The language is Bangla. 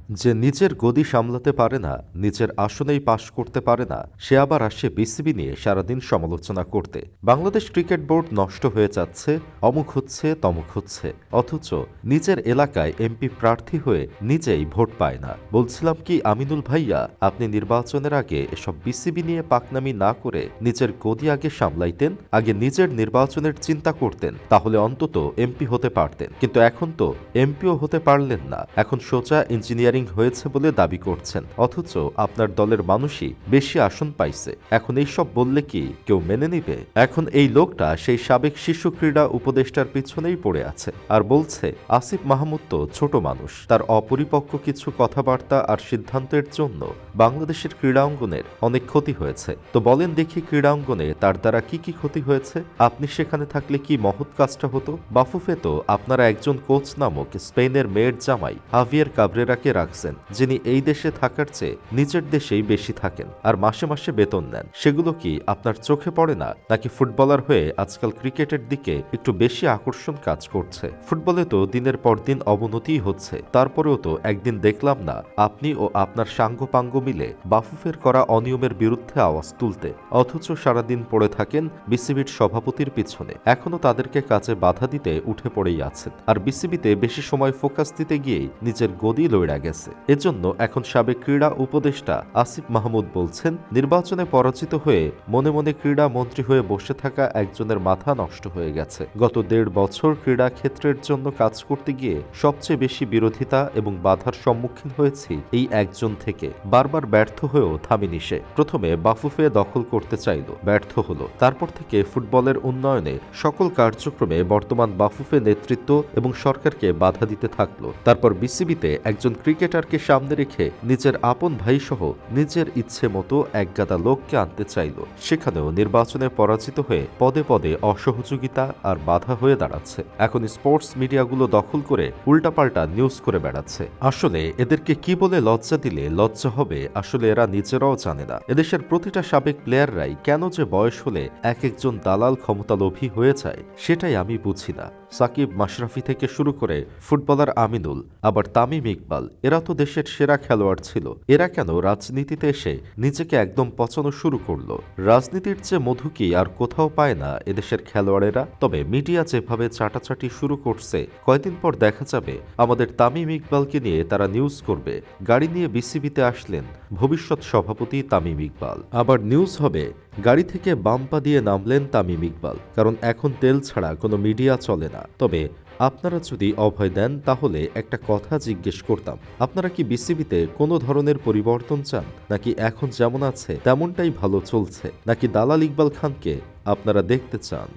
যে নিজের গদি সামলাতে পারে না, নিজের আসনেই পাশ করতে পারে না, সে আবার আসে বিসিবি নিয়ে সারাদিন সমালোচনা করতে। বাংলাদেশ ক্রিকেট বোর্ড নষ্ট হয়ে যাচ্ছে, অমুক হচ্ছে তমুক হচ্ছে, অথচ নিজের এলাকায় এমপি প্রার্থী হয়ে নিজেই ভোট পায় না। বলছিলাম কি আমিনুল ভাইয়া, আপনি নির্বাচনের আগে এসব বিসিবি নিয়ে পাকনামি না করে নিজের গদি আগে সামলাইতেন, আগে নিজের নির্বাচনের চিন্তা করতেন, তাহলে অন্তত এমপি হতে পারতেন। কিন্তু এখন তো এমপিও হতে পারলেন না, এখন সোজা ইঞ্জিনিয়ারিং হয়েছে বলে দাবি করছেন, অথচ আপনার দলের মানুষই বেশি আসন পাইছে। এখন এইসব বললে কি কেউ মেনে নিবে? এখন এই লোকটা সেই সাবেক শিশু ক্রীড়া উপদেষ্টার পিছনেই পড়ে আছে আর বলছে আসিফ মাহমুদ তো ছোট মানুষ, তার অপরিপক্ক কিছু কথাবার্তা আর সিদ্ধান্তের জন্য বাংলাদেশের ক্রীড়াঙ্গনের অনেক ক্ষতি হয়েছে। তো বলেন দেখি, ক্রীড়াঙ্গনে তার দ্বারা কি কি ক্ষতি হয়েছে? আপনি সেখানে থাকলে কি মহৎ কাজটা হতো? বাফুফে তো আপনারা একজন কোচ নামক স্পেনের মেয়ের জামাই হাভিয়ের কাবরেরাকে রাখছেন, যিনি এই দেশে থাকার চেয়ে নিজের দেশেই বেশি থাকেন আর মাসে মাসে বেতন নেন। সেগুলো কি আপনার চোখে পড়ে না? নাকি ফুটবলার হয়ে আজকাল ক্রিকেটের দিকে একটু বেশি আকর্ষণ কাজ করছে? ফুটবলে তো দিনের পর দিন অবনতিই হচ্ছে, তারপরেও তো একদিন দেখলাম না আপনি ও আপনার সাঙ্গপাঙ্গ মিলে বাফুফের করা অনিয়মের বিরুদ্ধে আওয়াজ তুলতে, অথচ সারাদিন পড়ে থাকেন বিসিবির সভাপতির পিছনে। এখনো তাদেরকে কাজে বাধা দিতে উঠে পড়েই আছেন, আর বিসিবিতে বেশি সময় ফোকাস দিতে গিয়েই নিজের গদি লইড়া গেছে। এজন্য এখন সাবেক ক্রীড়া উপদেষ্টা আসিফ মাহমুদ বলছেন, নির্বাচনে পরাজিত হয়ে মনে মনে ক্রীড়া মন্ত্রী হয়ে বসে থাকা একজনের মাথা নষ্ট হয়ে গেছে। গত ১.৫ বছর ক্রীড়া ক্ষেত্রের জন্য কাজ করতে গিয়ে সবচেয়ে বেশি বিরোধিতা এবং বাধার সম্মুখীন হয়েছি এই একজন থেকে। বারবার ব্যর্থ হয়েও থামিনি সে। প্রথমে বাফুফে দখল করতে চাইল, ব্যর্থ হলো। তারপর থেকে ফুটবলের উন্নয়নে সকল কার্যক্রমে বর্তমান বাফুফে নেতৃত্ব এবং সরকারকে বাধা দিতে থাকলো। তারপর বিসিবিতে একজন ক্রিকেটারকে সামনে রেখে নিজের আপন ভাই সহ নিজের ইচ্ছে মতো একগাদা লোককে আনতে চাইল। সেখানেও নির্বাচনে পরাজিত হয়ে পদে পদে অসহযোগিতা আর বাধা হয়ে দাঁড়াচ্ছে। এখন স্পোর্টস মিডিয়াগুলো দখল করে উল্টাপাল্টা নিউজ করে বেড়াচ্ছে। আসলে এদেরকে কি বলে লজ্জা দিলে লজ্জা হবে, আসলে এরা নিজেরাও জানে না। এদেশের প্রতিটা সাবেক প্লেয়াররাই কেন যে বয়স হলে এক একজন দালাল ক্ষমতালোভী হয়ে যায়, সেটাই আমি বুঝি না। সাকিব, মাশরাফি থেকে শুরু করে ফুটবলার আমিনুল, আবার তামিম ইকবাল, এরা তো দেশের সেরা খেলোয়াড় ছিল। এরা কেন রাজনীতিতে এসে নিজেকে একদম পচানো শুরু করলো? রাজনীতির চেয়ে মধু কি আর কোথাও পায় না এদেশের খেলোয়াড়েরা? তবে মিডিয়া যেভাবে চাটাচাটি শুরু করছে, কয়দিন পর দেখা যাবে আমাদের তামিম ইকবালকে নিয়ে তারা নিউজ করবে, গাড়ি নিয়ে বিসিবিতে আসলেন ভবিষ্যৎ সভাপতি তামিম ইকবাল। আবার নিউজ হবে গাড়ি থেকে বাম্পা দিয়ে নামলেন তামিম ইকবাল, কারণ এখন তেল ছাড়া কোনো মিডিয়া চলে না। তবে আপনারা যদি অভয় দেন, তাহলে একটা কথা জিজ্ঞেস করতাম, আপনারা কি বিসিবিতে কোনো ধরনের পরিবর্তন চান, নাকি এখন যেমন আছে তেমনটাই ভালো চলছে, নাকি দালাল ইকবাল খানকে আপনারা দেখতে চান?